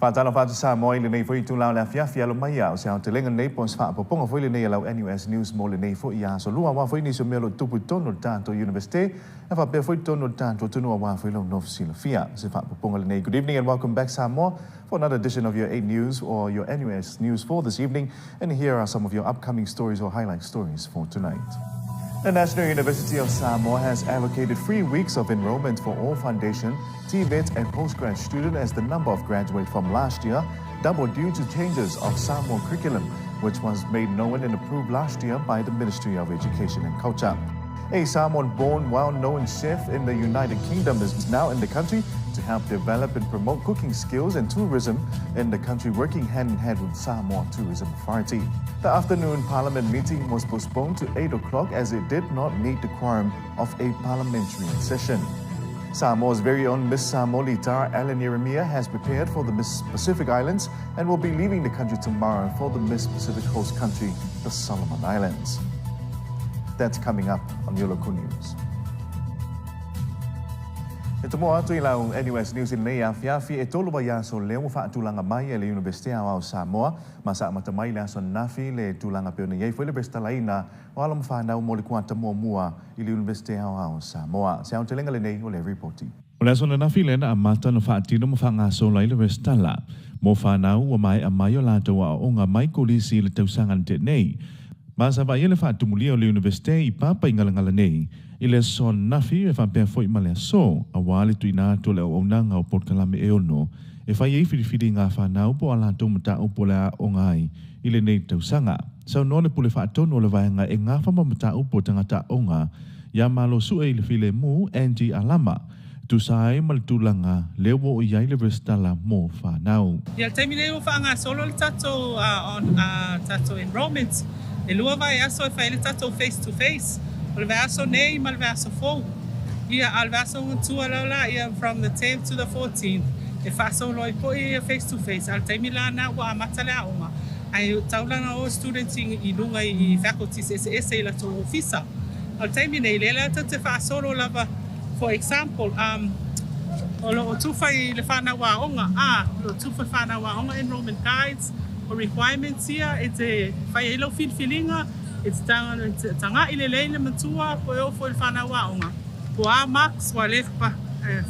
Patalo fatu sa mo ile nei foi tu la la fia lo mai au sa te lenga nei pons fa ponga foi le nei la NUS News mo le nei foi ya so lua wa foi ni so melo tupu tono tanto university e fa pe foi tono tanto tu no wa foi lo no sila fia se fa ponga le nei. Good evening and welcome back Samoa for another edition of your 8 News or your NUS News for this evening, and here are some of your upcoming stories or highlight stories for tonight. The National University of Samoa has allocated 3 weeks of enrollment for all foundation, TVET and postgrad students as the number of graduates from last year doubled due to changes of Samoa curriculum, which was made known and approved last year by the Ministry of Education and Culture. A Samoan-born, well-known chef in the United Kingdom is now in the country to help develop and promote cooking skills and tourism in the country, working hand-in-hand with Samoa Tourism Authority. The afternoon Parliament meeting was postponed to 8 o'clock as it did not meet the quorum of a parliamentary session. Samoa's very own Miss Samoa Litar Ellen Yeremia has prepared for the Miss Pacific Islands and will be leaving the country tomorrow for the Miss Pacific host country, the Solomon Islands. That's coming up on your local news. Ito mo ato ilang NUS News in Leia Fiafi e tolo ba yaso leo fa tulanga mai le University of Samoa masa matamai la son nafi le tulanga pe ne foi le bestalaina wala mfa na mo le kwanta mo mua ile University of Samoa se on telenga le nei o le reporti Ola son nafi le na mata no fa tino mo fa nga so la ile bestala mo fa na o mai a mai o la to o nga mai ko li si le tausangan te nei masa ba ile fa tumulia le University I papa ingala nei ile son nafi e fa pe foi male so a wale tu ina to le o nanga o portalame e ono e fa ye fidi nga fa na po ala to mata o pola o ngai ile nei tau sanga so no le pule fa to no le va nga e nga fa mata o po tangata o nga ya malo su e le file mu NG alama tu sai mal tulanga le wo o yai le vestala mo fa now ya termine o fa nga solo le tato on tato enrollment e lua vai aso fa le tato face to face Al verso nei mal verso fo. Ia al verso tua la ia from the 10th to the 14th. E faso loi po ia face to face. Al te milana wa matala uma. Ai taulana o students I lunga I faculties ese la to officer. Al te mine lela te faso lo lava. For example, o tu fai le fana wa onga. Lo tu fai fana wa onga enrollment guides or requirements here. It's a fai lo filinga. It's tanga ile matua po o fo fana wa onga. Po a max wa le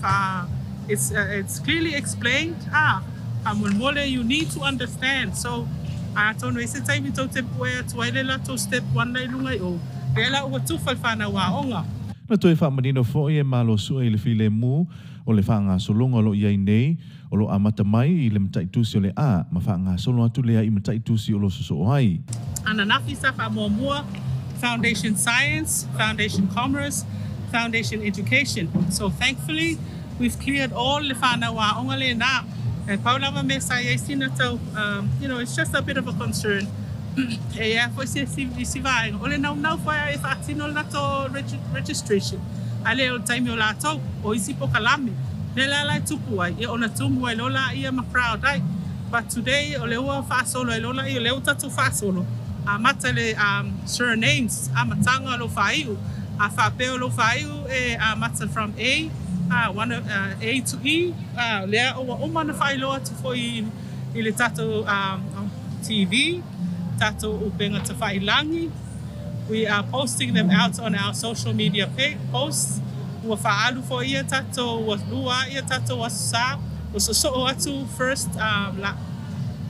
fa it's clearly explained. Mole you need to understand. So tono ese time to te po to ile la to step 1 lai lunga o. Ela o tu fo fana wa onga. Na toi fa manino fo e malo su e le file mu o le fanga solonga lo ia nei o lo amata mai I le mtai tusi o le a ma fanga solo atu le I mtai tusi o lo so ai Ananafi safa more foundation science, foundation commerce, foundation education. So thankfully we've cleared all the fana wa ongale na and Paula mesa yesinato it's just a bit of a concern. Yeah, for si vai ole now for if atino lato registration ale o time o lato o isi po kalame nela la tupu ai e ona tumu ai lola ia ma crowd ai but today ole o fa solo ai lola I le tatu fa solo matale surnames amatanga lo faiu fa pe lo faiu e mata from A one of A to E le o mana fai lo to foi ile tato TV tato upenga te whailangi. We are posting them out on our social media posts. Ua whaalu fo ia tato, was lua ia tato was sa. Was so atu first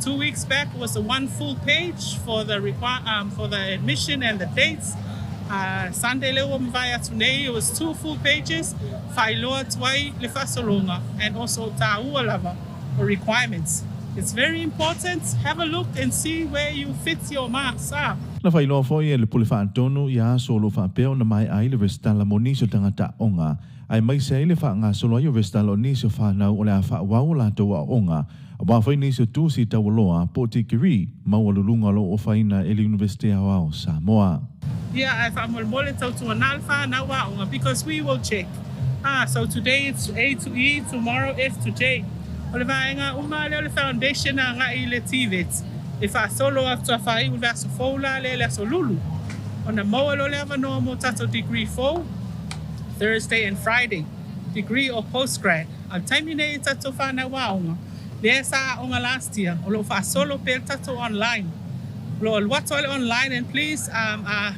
2 weeks back was a 1 full page for the for the admission and the dates. Sunday lewa mvai atu nei, it was 2 full pages. Whailoa tuai le whasolonga and also taua lava or requirements. It's very important. Have a look and see where you fit your marks. Na fai loa foi e le pule fa antonu ia solo fa peo na mai ai le vestala moniso tangata onga. Ai mai se le fa nga solo ai vestala oniso fa na o le fa wa la to onga. Ba foi niso tu si tawoloa po tikiri mawalulunga lo o faina e le University of Samoa. Yeah, if I'm mole to an alpha na wa onga because we will check. So today it's A to E, tomorrow F to J. Ole vaenga uma le foundation nga ile TVET. If I solo after fai u verso fola le so lulu. On the mo lo le no mo tato degree 4 Thursday and Friday. Degree or postgrad. Al time ni tato fa na wa Desa onga last year, olo fa solo per tato online. Lo what's all online, and please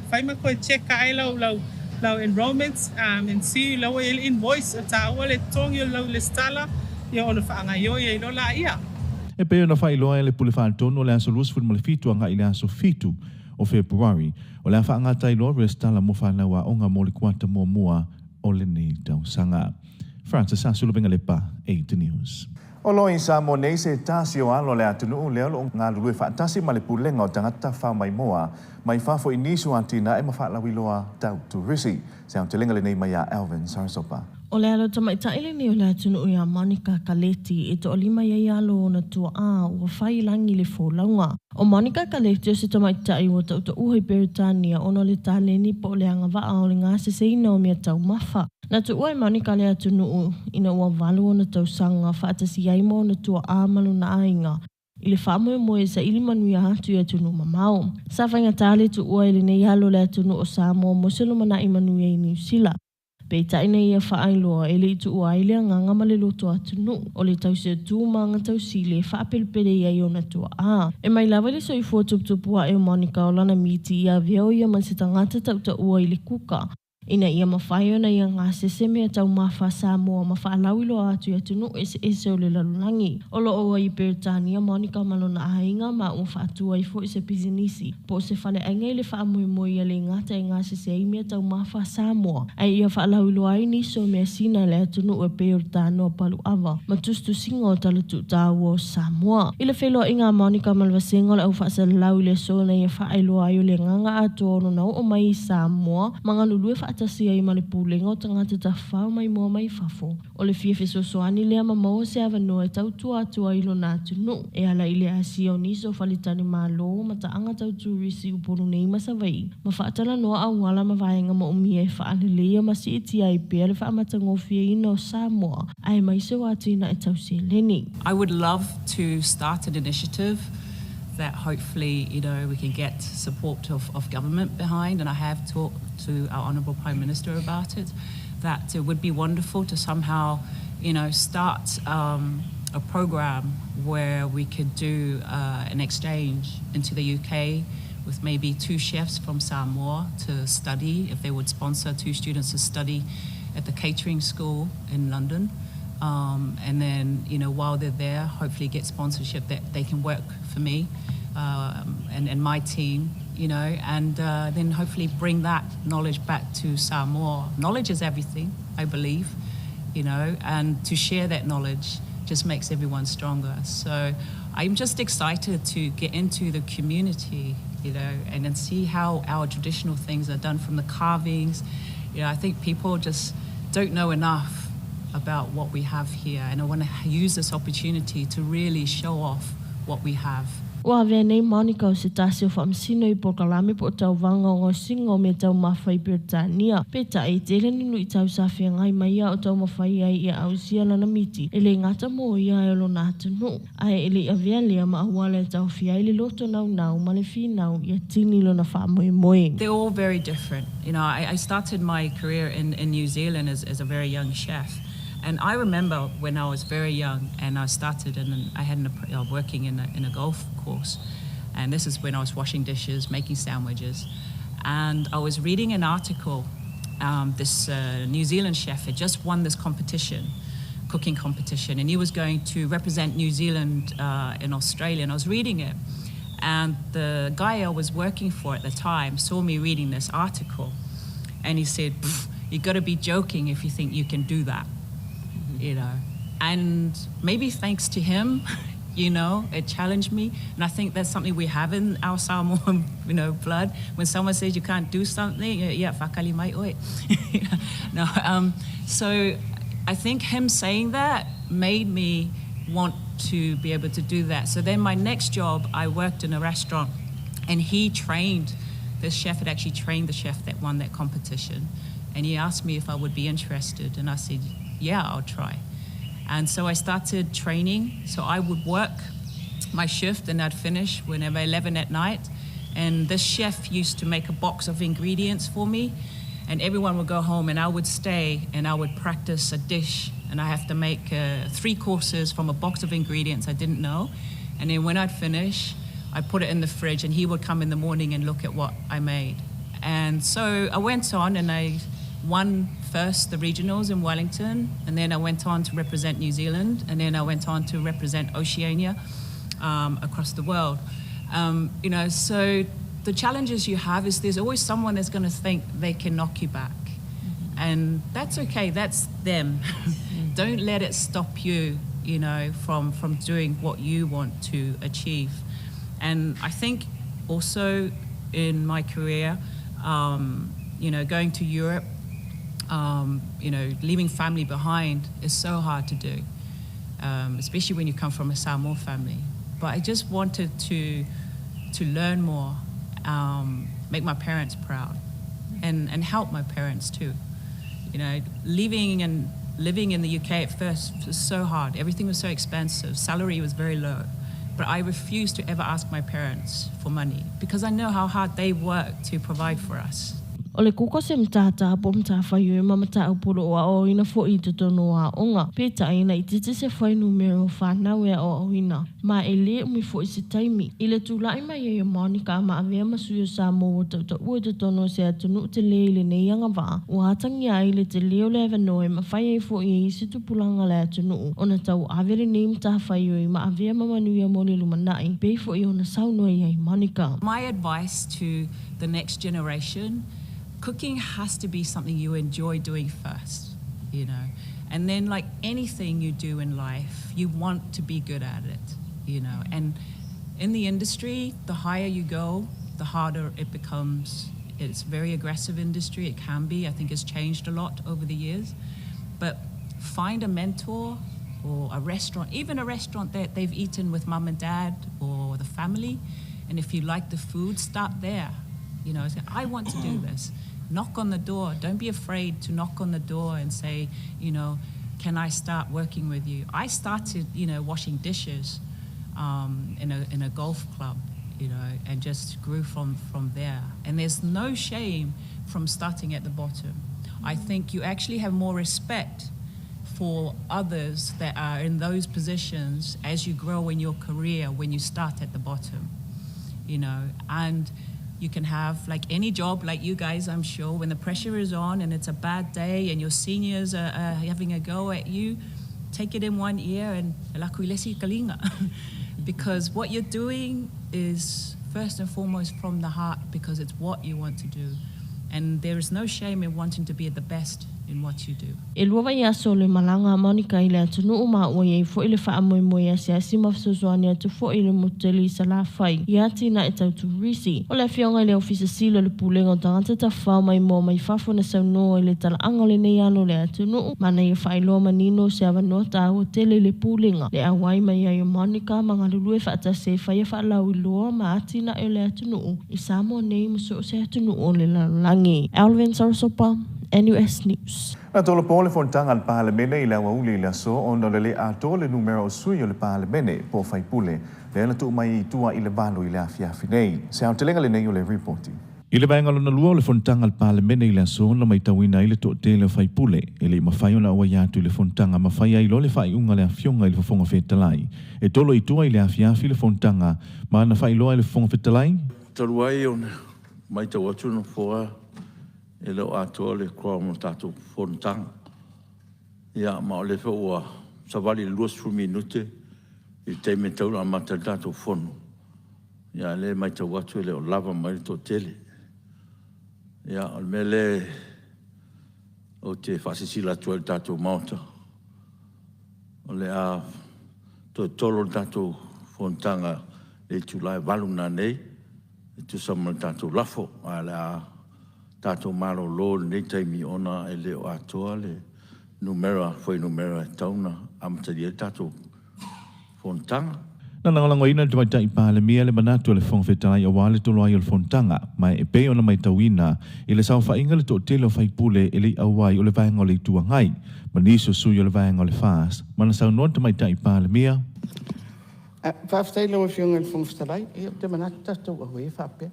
find me check low enrollments and see low invoice ta wale tong yo low listala yo ono fa nga yo ye lo la ia. E pe ona fai loa le pule whaatono le aso luas fulma le fitu anga i le aso fitu o Februari o le awha angata i loa restala mo whanau a onga mo le kuata mua o le nei tausanga. Francis Asulubenga le pa, 8 News. O loi sa mo nei se tasi o alo le atunu leo lo ngā lului whaatasi ma le pulenga o tangata wha mai moa mai whafo i nisu antina e mawhaalawi loa tau turisi. Se ang telenga le nei mai a Alvin Sarsopa. O le alo tamaita ele ni o le atunu o ia Monica Kaleti e to olima ia alo o na tua a ua whai langi le fōlaunga. O Monica Kaleti o se tamaita i o tauta uhai Peritania ono le tāleni po le anga waa o le ngā seseina o mea tau mawha. Na tu ua Monica le atunu ina ua walu o na tausanga whaatasi aimo o na tua a malu na ainga. I le whamoe moe sa ili manuia hatu i atunu mamao. Sa whainga tāle tu ua ele nei alo le atunu o Samoa mo selo mana i manuia i New Zealand. Peita ina ia whaailoa e le itu ua ailea nganga ma le loto atunu. O le tausia tūma ngā tausile whaapelpere ia i o na tua a. E mai lawa le soi fōtuptupua e Monica o lana miti ia veo ia man se tangata tauta ua i le kuka. Ina ia mawhai ona ia ngā sese mea tau mawha Samoa mawhaalau ilo atu i atunu ese o le lalulangi. Olo oa i Peritania Monica malona ainga ma whaatua i fo i se pizinisi. Po se whale ainga i le whaamoemoe ia le ngata i ngā sese ai mea tau mawha Samoa. Ai ia whaalau ilo ai niso mea sina le atunu e Peritano palu awa. Matustu singo o talatu tāua o Samoa. I le wheloa i ngā Monica malwasengo le au whaasalau i le sona ia whaailoa ai o le nganga ato ono nau o mai i Samoa. Mga lulue atasi ai male pulenga o tangata ta whao mai mua mai whafo. O le fiefe sosoani lea mamau se awanoa e tautua atua ilo nā tunu. E ala ile asi o niso whalitani malo ma ta anga tautu risi upuru nei masawai. Ma whaatala noa au wala ma vaenga ma umie e whaalelea ma si iti ai pia le whaamatangofia ina o Samoa. Ai mai se watina e tausi leni. I would love to start an initiative that hopefully, we can get support of government behind, and I have talked to our Honourable Prime Minister about it, that it would be wonderful to somehow, start a program where we could do an exchange into the UK with maybe 2 chefs from Samoa to study, if they would sponsor 2 students to study at the catering school in London. And then, while they're there, hopefully get sponsorship that they can work for me and my team, and then hopefully bring that knowledge back to Samoa. Knowledge is everything, I believe, and to share that knowledge just makes everyone stronger. So I'm just excited to get into the community, and then see how our traditional things are done, from the carvings. I think people just don't know enough about what we have here, and I want to use this opportunity to really show off what we have. Ua vea nei Monica o se tasi o whaamsino I pokalame po tau vanga o singo me tau mawhai Peritania. Peta e tere ninu I tau sawhia ngai maia o tau mawhai ai I ausia lana miti. Ele ngata mo ia e lo nātanu. Ai ele a vea lea ma ahuale tau whia ele loto nau nau ma le whinau I a tini lo na whaamoe moe. They're all very different. I started my career in New Zealand as a very young chef. And I remember when I was very young and I started working in a golf course. And this is when I was washing dishes, making sandwiches. And I was reading an article. This New Zealand chef had just won this competition, cooking competition. And he was going to represent New Zealand in Australia. And I was reading it. And the guy I was working for at the time saw me reading this article. And he said, "You got to be joking if you think you can do that." And maybe thanks to him, it challenged me. And I think that's something we have in our Samoan, blood. When someone says you can't do something, whakali mai oe. No, so I think him saying that made me want to be able to do that. So then my next job, I worked in a restaurant, and this chef had actually trained the chef that won that competition. And he asked me if I would be interested, and I said, yeah, I'll try. And so I started training. So I would work my shift and I'd finish whenever 11 at night. And this chef used to make a box of ingredients for me, and everyone would go home and I would stay and I would practice a dish and I have to make 3 courses from a box of ingredients I didn't know. And then when I'd finish, I put it in the fridge, and he would come in the morning and look at what I made. And so I went on, and I won first the regionals in Wellington, and then I went on to represent New Zealand, and then I went on to represent Oceania across the world. So the challenges you have is there's always someone that's going to think they can knock you back. And that's okay, that's them. Don't let it stop you, from doing what you want to achieve. And I think also in my career, going to Europe, leaving family behind is so hard to do, especially when you come from a Samoa family. But I just wanted to learn more, make my parents proud, and help my parents too. Living in the UK at first was so hard. Everything was so expensive. Salary was very low. But I refused to ever ask my parents for money because I know how hard they work to provide for us. O le kuko se mtata po mta whaiu mamata upuro o ina fo I te tono a onga. Peta ina I tite se whai numero whanau ea o oina. Ma e le umi fo I se taimi. I le tūlai mai e Monica ma avea masuyo sa mo o tauta ua te tono se atunu te le ile ne ianga wā. O hatangi a ile te leo le avanoe ma whai e fo I situ pulanga le atunu. O na tau avere ne mta whaiu ma avea mamanuia mo le lumanai. Pei fo I o na saunoe ai Monica. My advice to the next generation, cooking has to be something you enjoy doing first, and then like anything you do in life, you want to be good at it, and in the industry, the higher you go, the harder it becomes. It's a very aggressive industry. It can be. I think it's changed a lot over the years, but find a mentor or a restaurant, even a restaurant that they've eaten with mum and dad or the family, and if you like the food, start there. Say, I want to do this. Knock on the door. Don't be afraid to knock on the door and say, can I start working with you? I started, washing dishes in a golf club, and just grew from there. And there's no shame from starting at the bottom. I think you actually have more respect for others that are in those positions as you grow in your career when you start at the bottom, and you can have like any job like you guys, I'm sure, when the pressure is on and it's a bad day and your seniors are having a go at you, take it in one ear and lakuilesi kalinga. Because what you're doing is first and foremost from the heart because it's what you want to do. And there is no shame in wanting to be the best in what you do. E lua vai aso le malanga Monica I le atunu uma o ye fo ile wha amoe moe a se asima fsozoani atu fo ile muteli sa la whai. I atina e tau tu risi. O le whionga le ofisa silo le pulenga o tangata ta whao mai mo mai whafo na saunoa le tala anga le nei alo le atunu. Mana i whai loa manino se awanoa ta o tele le pulenga. Le awai mai ai Monica manga lulue whaata se whai wha lau I loa ma atina e le atunu. I samo nei muso se atunu o le langi. Alvin Sarasopa, NUS News. Na tolo pole fontanga al pahalemene I lawa uli la so ono le ato le numero sui o le pahalemene po fai pule. Le na tu mai tua I le valo I le afiafi nei. Se au telenga le nei o le reporti. I le vaenga lona lua o le fontanga al pahalemene I le aso na mai tawina I le to te le fai pule. E le mawhai ona ua iatu I le fontanga mawhai ai lo le fai unga le afionga I le fofonga fetalai. E tolo I tua I le afiafi le fontanga ma na fai loa I le fofonga fetalai. Taruai o mai tau atu no foa e leo ato le kua mo tātou fontanga. Ia ma o le whaua savali luas fu minute I te me taura mata tātou fono. Ia le mai tau atu leo lava mai to tele. Ia o me le o te whasisila tua tātou mauta. O le a to tolo tātou fontanga le tulai valuna nei. E tu sama tātou lafo a le a tātou maro lo nei taimi ona e leo atoa le numera foi numera tauna amataria tātou fontanga. Na nangalango ina te maita I pahalemia le manatu le fonga fetalai a wale tolo ai o le fontanga mai e pei ona mai tauina I le sao whainga le to tele o whai pule e le awai o le vaenga o le tuangai ma niso sui o le vaenga o le fast mana sao non te maita I pahalemia. Whaftai lau e whiunga le fonga fetalai e te manatu tātou a hui whapea.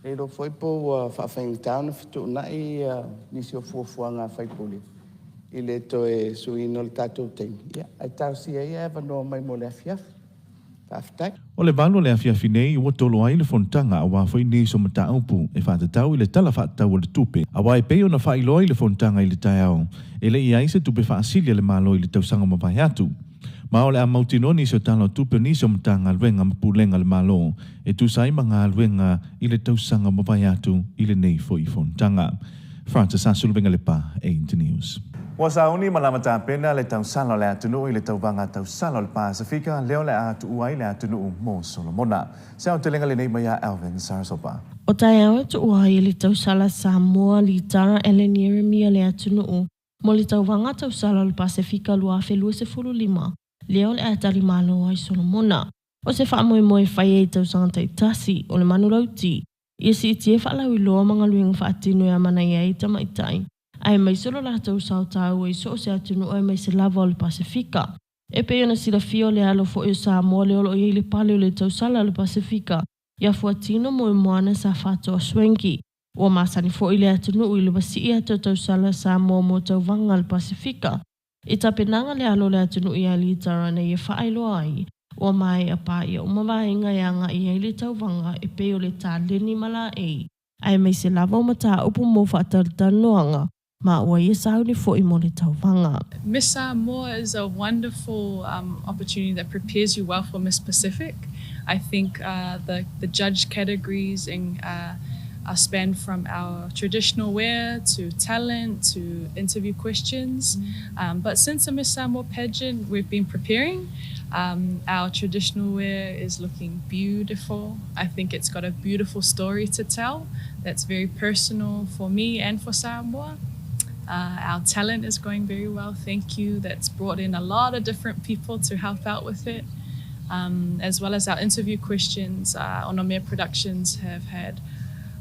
E ro foi po whawhaingi tāna whitu na I nisi o fuafua ngā whaipole. I le to e suino le tātou teimi. Ia, ai tau si e ewa no mai mo le afiaf. Tāwhitai. O le valo le afiafi nei ua tolo ai le fontanga a wafoi nei so mata aupu e whatatau i le tala whatatau o le tupe. A wai peo na whailo i le fontanga i le tai au. E le ia se tupe whaasilia le malo i le tausanga mawai atu. Ma o le a mautinoni so talo tupe ni so mata ngā luenga mapulenga le malo. E tu sai ma ngā luenga i le tausanga mawai atu i le nei fo i fontanga. Francis Asuluvenga le pa, A News. Wa sauni malamata pena le tausalo le atunu i le tauvanga tausalo le Pasifika leo le atu uai le atunu mo Solomona. Sao te lenga le nei maya Alvin Sarsopa. O tai au tu uai le tausala Samoa li tara Ellen Yeremia le atunu mo le tauvanga tausalo le Pasifika lua felua se fulu lima leo le atari malo ai Solomona. O se wha moe whai e tausanga taitasi o le manurauti. Ia si itie whalau i loa mga luenga whaatinu e mana ia i tamaitai. Ai mai solo la tau sao tau e so se atunu ai mai se lava o le Pasifika. E pe ona sila fio le alo fo e Samoa le olo i le pale o le tau sala le Pasifika. Ia fuatino mo e moana sa fato a swenki. Ua masani fo i le atunu i le wasi i ato tau sala Samoa mo tau vanga le Pasifika. I tapenanga le alo le atunu i ali tarana i e whaailo ai. Ua mai a pa ia umawainga ianga i ai le tau vanga e pe o le tā leni mala e. Ai mai se lava o mata upu mo whaatarita noanga. Miss Samoa is a wonderful opportunity that prepares you well for Miss Pacific. I think the judge categories are spanned from our traditional wear to talent to interview questions. But since the Miss Samoa pageant, we've been preparing. Our traditional wear is looking beautiful. I think it's got a beautiful story to tell that's very personal for me and for Samoa. Our talent is going very well, thank you. That's brought in a lot of different people to help out with it. As well as our interview questions, Onomea Productions have had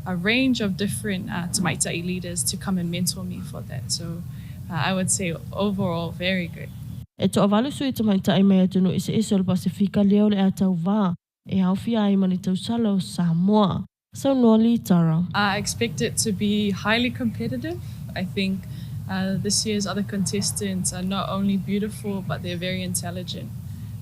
a range of different Tamaitai leaders to come and mentor me for that. So I would say overall, very good. E to avalu sui Tamaitai mea tunu i se iso le Pasifika leo le atau wā. E hauwhia ai mani tau salo Samoa. So noli tara. I expect it to be highly competitive. I think this year's other contestants are not only beautiful, but they're very intelligent.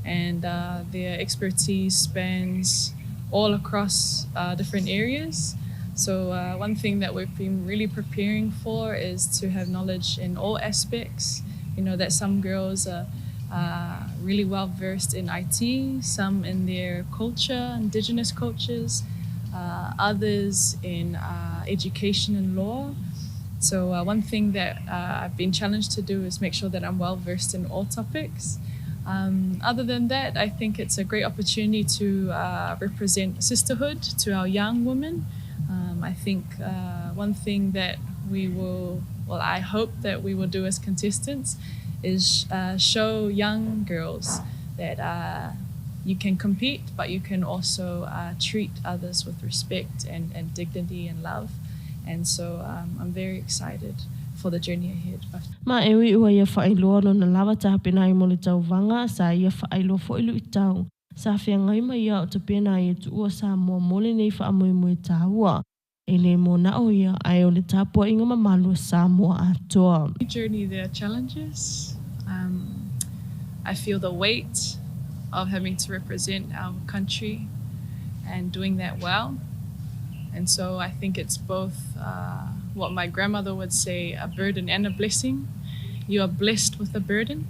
And their expertise spans all across different areas. So one thing that we've been really preparing for is to have knowledge in all aspects. You know, that some girls are really well versed in IT, some in their culture, indigenous cultures, others in education and law. So one thing that I've been challenged to do is make sure that I'm well versed in all topics. Other than that, I think it's a great opportunity to represent sisterhood to our young women. I think one thing that I hope that we will do as contestants is show young girls that you can compete, but you can also treat others with respect and dignity and love. And so I'm very excited for the journey ahead. Ma ewi ua ia whailoa no na lawa tāpena i mo le tau vanga, sa ia whailoa whailu i tau. Sa whiangai mai ia o te pena i tu ua sa mua mole nei whaamui mui tāua. E le mo na o ia ai o le tāpua inga mamalu sa mua atoa. Journey, there are challenges. I feel the weight of having to represent our country and doing that well. And so I think it's both what my grandmother would say, a burden and a blessing. You are blessed with a burden.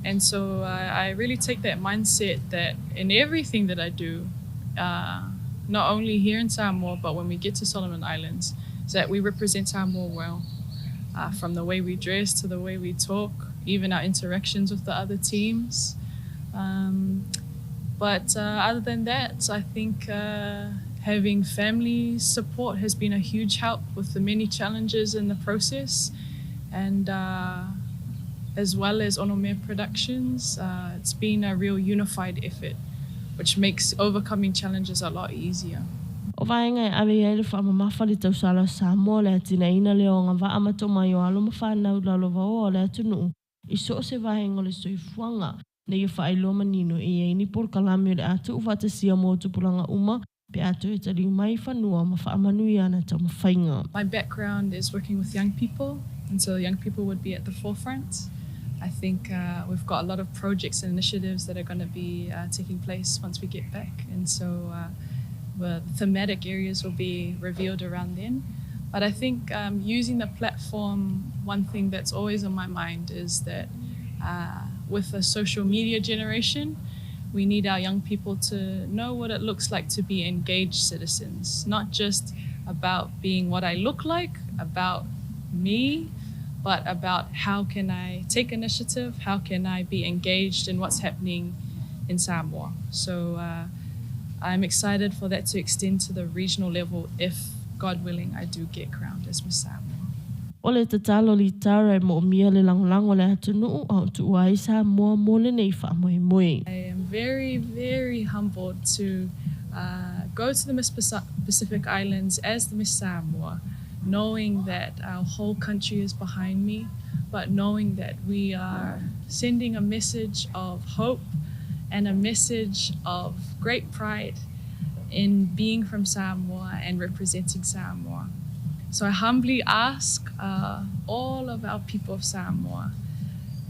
And so I really take that mindset that in everything that I do, not only here in Samoa, but when we get to Solomon Islands, is that we represent Samoa well. From the way we dress to the way we talk, even our interactions with the other teams. But other than that, I think having family support has been a huge help with the many challenges in the process. And as well as Onomea Productions, it's been a real unified effort, which makes overcoming challenges a lot easier. O vaenga e awe ele whaamamafa le tausala Samoa le atina ina leo ngā wa amato mai o alo mawhanau lalo wao le atunu. I so se vaenga le soifuanga. Ne ia whaelo manino i eini por kalami o le atu uvata sia mo tupulanga uma Pe atu e tali mai whanua ma whaamanui ana tau mawhainga. My background is working with young people, and so young people would be at the forefront. I think we've got a lot of projects and initiatives that are going to be taking place once we get back, and so the thematic areas will be revealed around then. But I think using the platform, one thing that's always on my mind is that with the social media generation, we need our young people to know what it looks like to be engaged citizens, not just about being what I look like, about me, but about how can I take initiative, how can I be engaged in what's happening in Samoa. So I'm excited for that to extend to the regional level if, God willing, I do get crowned as Miss Samoa. O le tatalo li tara e mo mia le langlango le atunuu au tu ai Samoa mo le nei whaamoemoe. I am very, very humbled to go to the Miss Pacific Islands as the Miss Samoa, knowing that our whole country is behind me, but knowing that we are sending a message of hope and a message of great pride in being from Samoa and representing Samoa. So I humbly ask all of our people of Samoa,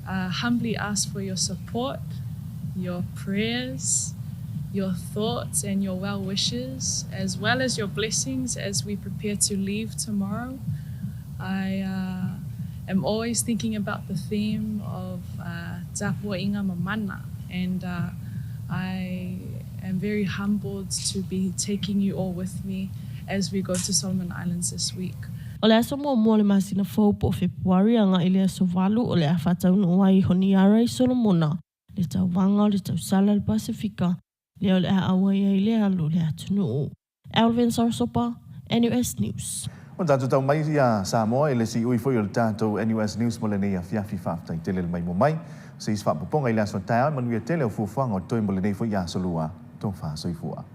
humbly ask for your support, your prayers, your thoughts and your well wishes, as well as your blessings as we prepare to leave tomorrow. I am always thinking about the theme of Tapua Inga Mamana, and I am very humbled to be taking you all with me as we go to Solomon Islands this week. O le aso mua le masina fau po Februari anga i le aso walu o le a whatau no wai Honiara i Solomona, le tau wanga o le tau sala le Pasifika, le o le a awaia i le alu le atunu. Alvin Sarsopa, NUS News. O tātou tau mai ia Samoa e le si ui foi o le tātou NUS News mo le nei a fiafi whaftai tele le mai mo mai. Se is whapoponga i le aso tae manuia tele o fuwhanga o toi mo le nei foi ia solua, tō wha soifua.